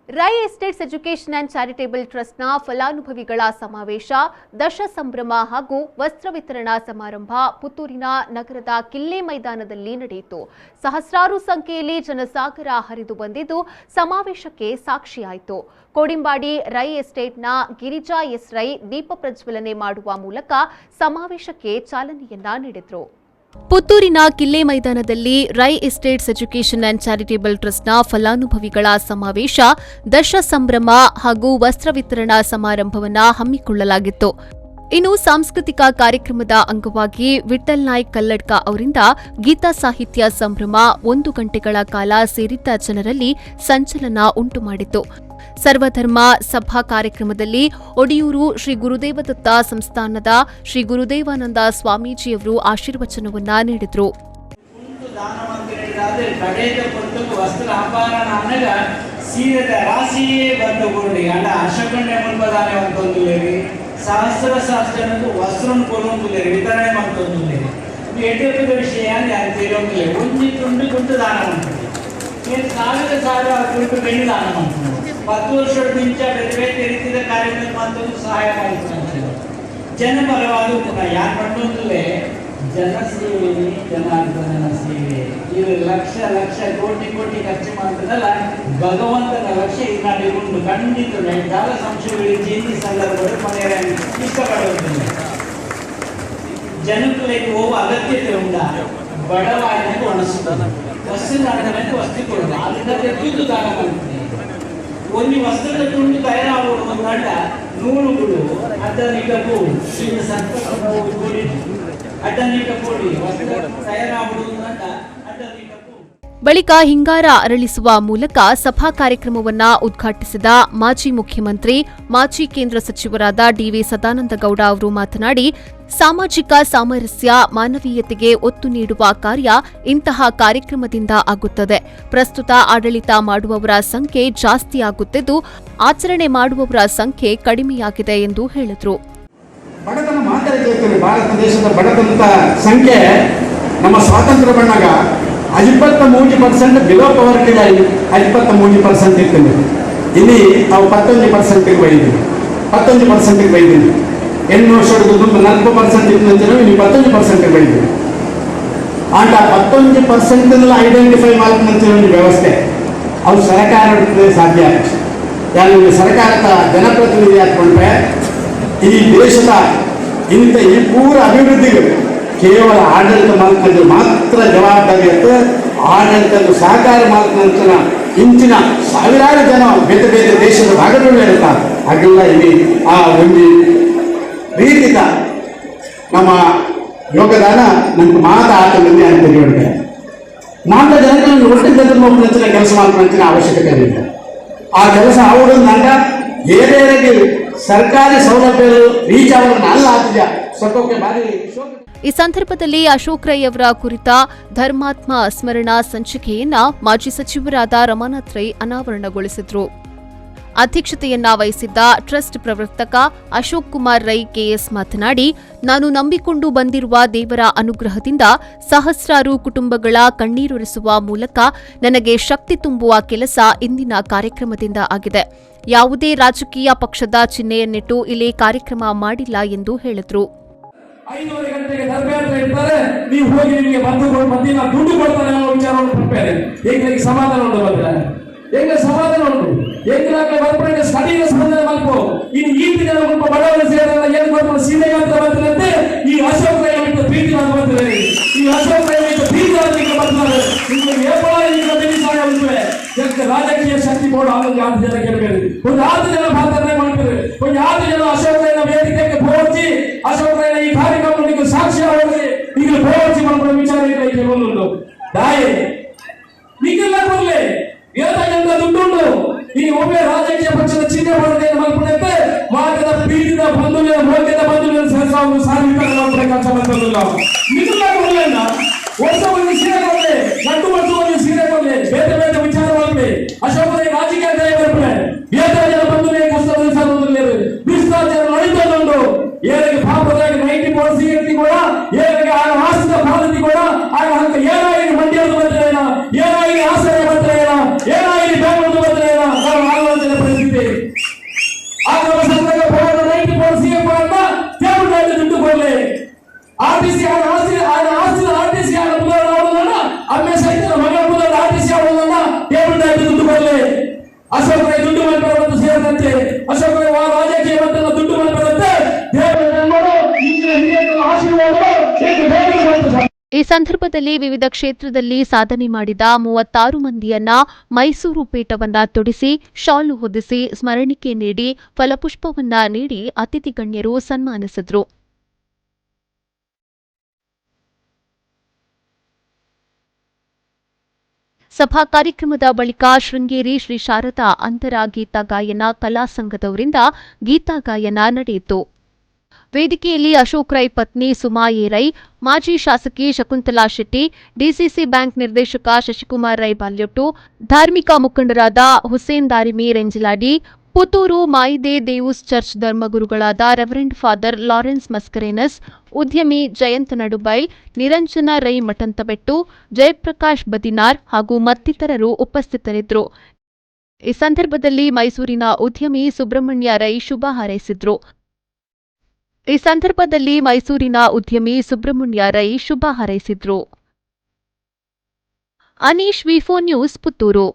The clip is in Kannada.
Rai estates education and charitable ಟ್ರಸ್ಟ್ನ ಫಲಾನುಭವಿಗಳ ಸಮಾವೇಶ, ದಶ ಸಂಭ್ರಮ ಹಾಗೂ ವಸ್ತ್ರ ವಿತರಣಾ ಸಮಾರಂಭ ಪುತ್ತೂರಿನ ನಗರದ ಕಿಲ್ಲೆ ಮೈದಾನದಲ್ಲಿ ನಡೆಯಿತು. ಸಹಸ್ರಾರು ಸಂಖ್ಯೆಯಲ್ಲಿ ಜನಸಾಗರ ಹರಿದು ಬಂದಿದ್ದು ಸಮಾವೇಶಕ್ಕೆ ಸಾಕ್ಷಿಯಾಯಿತು. ಕೋಡಿಂಬಾಡಿ ರೈ ಎಸ್ಟೇಟ್ನ ಗಿರಿಜಾ ಎಸ್ ರೈ ದೀಪ ಪ್ರಜ್ವಲನೆ ಮಾಡುವ ಮೂಲಕ ಸಮಾವೇಶಕ್ಕೆ ಚಾಲನೆಯನ್ನ ನೀಡಿದರು. ಪುತ್ತೂರಿನ ಕಿಲ್ಲೆ ಮೈದಾನದಲ್ಲಿ Rai estates education and charitable ಟ್ರಸ್ಟ್ನ ಫಲಾನುಭವಿಗಳ ಸಮಾವೇಶ, ದಶ ಸಂಭ್ರಮ ಹಾಗೂ ವಸ್ತ್ರ ವಿತರಣಾ ಸಮಾರಂಭವನ್ನು ಹಮ್ಮಿಕೊಳ್ಳಲಾಗಿತ್ತು. ಇನ್ನು ಸಾಂಸ್ಕೃತಿಕ ಕಾರ್ಯಕ್ರಮದ ಅಂಗವಾಗಿ ವಿಠಲ್ ನಾಯ್ಕ್ ಕಲ್ಲಡ್ಕ ಅವರಿಂದ ಗೀತಾ ಸಾಹಿತ್ಯ ಸಂಭ್ರಮ 1 ಗಂಟೆಗಳ ಕಾಲ ಸೇರಿದ್ದ ಜನರಲ್ಲಿ ಸಂಚಲನ ಉಂಟುಮಾಡಿತು. ಸರ್ವಧರ್ಮ ಸಭಾ ಕಾರ್ಯಕ್ರಮದಲ್ಲಿ ಒಡಿಯೂರು ಶ್ರೀ ಗುರುದೇವದತ್ತ ಸಂಸ್ಥಾನದ ಶ್ರೀ ಗುರುದೇವಾನಂದ ಸ್ವಾಮೀಜಿಯವರು ಆಶೀರ್ವಚನವನ್ನ ನೀಡಿದರು. సహస్ర శాస్త్రానికి వస్త్రం కొనుక్కులేరు, వితరణ మందులేదు. ఎటువంటి విషయాన్ని అది తెలియలేదు. ఉండి గుంటు దానం ఉంటుంది. నేను సాగర గుంటు వెళ్ళి దానం అంటున్నాను. 10 ವರ್ಷದ నుంచి ಬೇರೆ ರೀತಿಯ ಕಾರ್ಯಕ್ರಮ ಸಹಾಯ ಮಾಡ್ತಾರೆ. ಜನ ಬಲವಾದ ಯಾರು ಪಟ್ಟೊಂದಲೇ ಜನಸೇವೆ, ಜನಾರ್ದನ ಸೇವೆ. ಇದು ಲಕ್ಷ ಲಕ್ಷ ಕೋಟಿ ಕೋಟಿ ಖರ್ಚು ಮಾಡ್ತದಲ್ಲ, ಭಗವಂತನ ಲಕ್ಷ್ಯ ಇದ್ದು ಖಂಡಿತ ಜಾಲ ಸಂಶಯಗಳಿಗೆ ಜೀನಿ ಸಂದರ್ಭದಲ್ಲಿ ಮನೆಯ ಇಷ್ಟಪಡುವುದಿಲ್ಲ. ಜನಗಳಿಗೆ ಹೋಗುವ ಅಗತ್ಯತೆ ಉಂಟ. ಬಡವಾಯಿನಕ್ಕೆ ಒಣಸುತ್ತದೆ, ವಸ್ತು ವಸ್ತು ಕೊಡುವುದು. ಅದರಿಂದ ತೆಗೆದು ದಾನ ಮಾಡ್ತೀನಿ. ಒಂದು ವಸ್ತ್ರದ ತುಂಡು ತಯಾರಾಗುವುದು ಗಂಡ ನೂಲುಗಳು ಅಡ್ಡನಿಕವು ಕೂಡಿ ಅಡ್ಡನಿಕ ಕೂಡಿ ವಸ್ತ್ರ ತಯಾರಾಗುವುದು ಗಂಡ ಅಡ್ಡನಿಕವು. ಬಳಿಕ ಹಿಂಗಾರ ಅರಳಿಸುವ ಮೂಲಕ ಸಭಾ ಕಾರ್ಯಕ್ರಮವನ್ನು ಉದ್ಘಾಟಿಸಿದ ಮಾಜಿ ಮುಖ್ಯಮಂತ್ರಿ, ಮಾಜಿ ಕೇಂದ್ರ ಸಚಿವರಾದ ಡಿವಿ ಸದಾನಂದಗೌಡ ಅವರು ಮಾತನಾಡಿ, ಸಾಮಾಜಿಕ ಸಾಮರಸ್ಯ, ಮಾನವೀಯತೆಗೆ ಒತ್ತು ನೀಡುವ ಕಾರ್ಯ ಇಂತಹ ಕಾರ್ಯಕ್ರಮದಿಂದ ಆಗುತ್ತದೆ. ಪ್ರಸ್ತುತ ಆಡಳಿತ ಮಾಡುವವರ ಸಂಖ್ಯೆ ಜಾಸ್ತಿಯಾಗುತ್ತಿದ್ದು, ಆಚರಣೆ ಮಾಡುವವರ ಸಂಖ್ಯೆ ಕಡಿಮೆಯಾಗಿದೆ ಎಂದು ಹೇಳಿದರು. ಬಡತನ ಮಾತ್ರ ಭಾರತ ದೇಶದ ಬಡತನದ ಸಂಖ್ಯೆ ನಮ್ಮ ಸ್ವಾತಂತ್ರ್ಯ ಬಂದಾಗ 53% ಬಿಲೋ ಪವರ್ಟಿ ಲೈನ್ 53% ಇರ್ತದೆ. ಇಲ್ಲಿ ನಾವು 11% ಬೈದಿವಿ. 11% ಬೈದಿವಿ. 8 ವರ್ಷದ 40% ಇತ್ತು, ಇಲ್ಲಿ 11% ಬೈದಿವಿ. ಆಟ 11% ಐಡೆಂಟಿಫೈ ಮಾಡ್ಕೊಂತ ಒಂದು ವ್ಯವಸ್ಥೆ ಅವ್ರು ಸರ್ಕಾರ ಸಾಧ್ಯ. ಯಾರು ಸರ್ಕಾರದ ಜನಪ್ರತಿನಿಧಿ ಹಾಕೊಂಡ್ರೆ ಈ ದೇಶದ ಈ ಪೂರ ಅಭಿವೃದ್ಧಿಗೆ ಕೇವಲ ಆಡಳಿತ ಮಾಲ್ಕಂದು ಮಾತ್ರ ಜವಾಬ್ದಾರಿ ಇತ್ತು. ಆಡಳಿತದ ಸಹಕಾರ ಮಾಲ್ಕಂತನ ಇಂಚಿನ ಸಾವಿರಾರು ಜನ ಬೇರೆ ಬೇರೆ ದೇಶದ ಭಾಗದಲ್ಲಿ ಇರ್ತಾರೆ. ಹಾಗೆಲ್ಲ ಇಲ್ಲಿ ಆ ಒಂದು ರೀತಿಯ ನಮ್ಮ ಯೋಗದಾನ ನಮ್ಗೆ ಮಾತಾ ಆಟದಲ್ಲಿ ಅಂತ ಹೇಳಿದೆ. ನಾಲ್ಕು ಜನಗಳನ್ನು ಒಟ್ಟಿಗೆ ಒಬ್ಬನ ಕೆಲಸ ಮಾಡ್ಕೊಂತಿನ ಅವಶ್ಯಕತೆ ಇಲ್ಲ. ಆ ಕೆಲಸ ಅವರು ನಂಗ ಏನೇರಿಗೆ ಸರ್ಕಾರಿ ಸೌಲಭ್ಯಗಳು ರೀಚ್ ಅವರನ್ನ ಅಲ್ಲ ಆಗ್ತಿದ್ಯಾ ಸ್ವತಃ ಬಾರಿ. ಈ ಸಂದರ್ಭದಲ್ಲಿ ಅಶೋಕ್ ರೈ ಅವರ ಕುರಿತ ಧರ್ಮಾತ್ಮ ಸ್ಮರಣಾ ಸಂಚಿಕೆಯನ್ನ ಮಾಜಿ ಸಚಿವರಾದ ರಮಾನಾಥ್ ರೈ ಅನಾವರಣಗೊಳಿಸಿದರು. ಅಧ್ಯಕ್ಷತೆಯನ್ನ ವಹಿಸಿದ್ದ ಟ್ರಸ್ಟ್ ಪ್ರವರ್ತಕ ಅಶೋಕ್ ಕುಮಾರ್ ರೈ ಕೆಎಸ್ ಮಾತನಾಡಿ, ನಾನು ನಂಬಿಕೊಂಡು ಬಂದಿರುವ ದೇವರ ಅನುಗ್ರಹದಿಂದ ಸಹಸ್ರಾರು ಕುಟುಂಬಗಳ ಕಣ್ಣೀರೊರೆಸುವ ಮೂಲಕ ನನಗೆ ಶಕ್ತಿ ತುಂಬುವ ಕೆಲಸ ಇಂದಿನ ಕಾರ್ಯಕ್ರಮದಿಂದ ಆಗಿದೆ. ಯಾವುದೇ ರಾಜಕೀಯ ಪಕ್ಷದ ಚಿಹ್ನೆಯನ್ನಿಟ್ಟು ಇಲ್ಲಿ ಕಾರ್ಯಕ್ರಮ ಮಾಡಿಲ್ಲ ಎಂದು ಹೇಳಿದರು. 5:30 ಗಂಟೆಗೆ ತರಬೇತಿ ಇರ್ತಾರೆ. ನೀವು ಹೋಗಿ ನಿಮಗೆ ಬಂದಿನ ದುಡ್ಡು ಕೊಡ್ತಾರೆ ಅನ್ನೋ ವಿಚಾರವನ್ನು ಪ್ರಿಪೇರ್. ಹೇಗೆ ಸಮಾಧಾನ ಉಂಟು ಬಂದ್ರೆ ಹೆಂಗೆ ಸಮಾಧಾನ ಉಂಟು ಹೆಂಗೆ ಬರ್ಪಡೆ ಸ್ಟಡಿಗೆ ಸ್ಪಂದನೆ ಮಾಡ್ಕೋ. ಇನ್ನು ಈ ಜನ ಸ್ವಲ್ಪ ಬಡವರ ಸೇರಲ್ಲ ಏನು ಬರ್ತಾರೆ ಸೀಮೆಗೆ ಅಂತ ಬರ್ತಾರೆ. ಈ ಅಶೋಕ್ ರೈ ಅಂತ ಪ್ರೀತಿ ಮಾಡಿ ಬರ್ತಾರೆ. ಈ ಅಶೋಕ್ ರೈ ಅಂತ ಪ್ರೀತಿ ಅದಕ್ಕೆ ಬರ್ತಾರೆ. ನಿಮಗೆ ಏಪಳ ಈಗ ಬೆನಿಸಾಯ ಉಂಟುವೆ ಜಗಕ್ಕೆ ರಾಜಕೀಯ ಶಕ್ತಿ ಬೋರ್ಡ್ ಆಗೋದು 6 ಜನ ಗೆಲ್ಲಬೇಡಿ. ಒಂದು 6 ಜನ ಭಾರತನೇ ಮಾಡ್ತಾರೆ. ಒಂದು 6 ಜನ ಅಶೋಕ್ ರೈನ ವೇದಿಕೆಗೆ ಪೋರ್ಚಿ ಅಶೋಕ್ ರೈನ ಈ ಕಾರ್ಯಕ್ರಮಕ್ಕೆ ಸಾಕ್ಷಿ ಆಗೋದ್ರೆ ಈಗ ಪೋರ್ಚಿ ಮಾಡ್ಕೊಳ್ಳೋ ವಿಚಾರ ಇಲ್ಲ. ಒಂದು ದಾಯಿ ಈಗೆಲ್ಲ ಕೊಡ್ಲೆ ಏತಕ್ಕಿಂತ ದುಡ್ಡುಂಟು. ಈ ಒಬ್ಬೇ ರಾಜಕೀಯ ಪಕ್ಷದ ಚಿಹ್ನೆ ಬರೋದೇ ಮಲ್ಪಡುತ್ತೆ. ಮಾರ್ಗದ ಪೀಡಿತ ಬಂಧುವಿನ ಮೋಗ್ಯದ ಬಂಧುವಿನ ಸಾರ್ವಜನಿಕ ಕೆಲಸ ಮಾಡ್ತಿಲ್ಲ. ನಿಜಲ್ಲ ಕೊಡ್ಲೇನ ವರ್ಷ ಒಂದು ಸೀರೆ ಕೊಡ್ಲೆ, ಗಂಟು ವರ್ಷ ಒಂದು ಸೀರೆ ಕೊಡ್ಲೆ, ಬೇರೆ ಬೇರೆ ವಿಚಾರ ಮಾಡಲಿ. ಅಶೋಕ ರಾಜಕೀಯ ಬರ್ಪಡೆ ಬೇರೆ ಜನ ಬಂಧುವಿನ ಕಷ್ಟದ ಸಾರ್ವಜನಿಕ ಬಿಸ್ತಾರ ಜನ ನಡೀತದುಂಟು. ಏನಿಗೆ ಪಾಪದಾಗ 90% ಕೂಡ ಏನಿಗೆ ಆಗ ಆಸ್ತಿಕ ಪಾಲತಿ ಕೂಡ ಆಗ ಹಂಗ ಏನಾಗಿ ಮಂಡ್ಯದ ಬಂದ್ರೆ ಏನಾಗಿ ಆಸರೆ ಬಂದ್ರೆ ಏನಾಗಿ ಬೆಂಗಳೂರು ಬಂದ್ರೆ ಅಶೋಕ ರೈ ದುಡ್ಡು ಮಾಡಿಕೊಳ್ಳುವಂತ ಸೇರಿದಂತೆ ಅಶೋಕ ರೈ ರಾಜಕೀಯ ಮಟ್ಟದ ದುಡ್ಡು ಮಾಡಿಕೊಳ್ಳುತ್ತೆ ಆಶೀರ್ವಾದ. ಈ ಸಂದರ್ಭದಲ್ಲಿ ವಿವಿಧ ಕ್ಷೇತ್ರದಲ್ಲಿ ಸಾಧನೆ ಮಾಡಿದ 36 ಮಂದಿಯನ್ನ ಮೈಸೂರು ಪೇಟವನ್ನ ತೊಡಿಸಿ ಶಾಲು ಹೊದಿಸಿ ಸ್ಮರಣಿಕೆ ನೀಡಿ ಫಲಪುಷ್ಪವನ್ನ ನೀಡಿ ಅತಿಥಿ ಗಣ್ಯರು ಸನ್ಮಾನಿಸಿದರು. ಸಭಾ ಕಾರ್ಯಕ್ರಮದ ಬಳಿಕ ಶೃಂಗೇರಿ ಶ್ರೀ ಶಾರದಾ ಅಂತರ ಗೀತ ಗಾಯನ ಕಲಾ ಸಂಘದವರಿಂದ ಗೀತಾ ಗಾಯನ ನಡೆಯಿತು. ವೇದಿಕೆಯಲ್ಲಿ ಅಶೋಕ್ ರೈ ಪತ್ನಿ ಸುಮಾ ಎ ರೈ, ಮಾಜಿ ಶಾಸಕಿ ಶಕುಂತಲಾ ಶೆಟ್ಟಿ, ಡಿಸಿಸಿ ಬ್ಯಾಂಕ್ ನಿರ್ದೇಶಕ ಶಶಿಕುಮಾರ್ ರೈ ಬಾಲ್ಯೊಟ್ಟು, ಧಾರ್ಮಿಕ ಮುಖಂಡರಾದ ಹುಸೇನ್ ದಾರಿಮಿ ರೆಂಜಿಲಾಡಿ, ಪುತ್ತೂರು ಮಾಯಿದೆ ದೇವುಸ್ ಚರ್ಚ್ ಧರ್ಮಗುರುಗಳಾದ ರೆವರೆಂಡ್ ಫಾದರ್ ಲಾರೆನ್ಸ್ ಮಸ್ಕರೇನಸ್, ಉದ್ಯಮಿ ಜಯಂತ್ ನಡುಬೈಲ್, ನಿರಂಜನ ರೈ ಮಠಂತಬೆಟ್ಟು, ಜಯಪ್ರಕಾಶ್ ಬದಿನಾರ್ ಹಾಗೂ ಮತ್ತಿತರರು ಉಪಸ್ಥಿತರಿದ್ದರು. ಈ ಸಂದರ್ಭದಲ್ಲಿ ಮೈಸೂರಿನ ಉದ್ಯಮಿ ಸುಬ್ರಹ್ಮಣ್ಯ ರೈ ಶುಭ ಹಾರೈಸಿದ್ರು. ಅನೀಶ್ ವಿ4 ನ್ಯೂಸ್ ಪುತ್ತೂರು.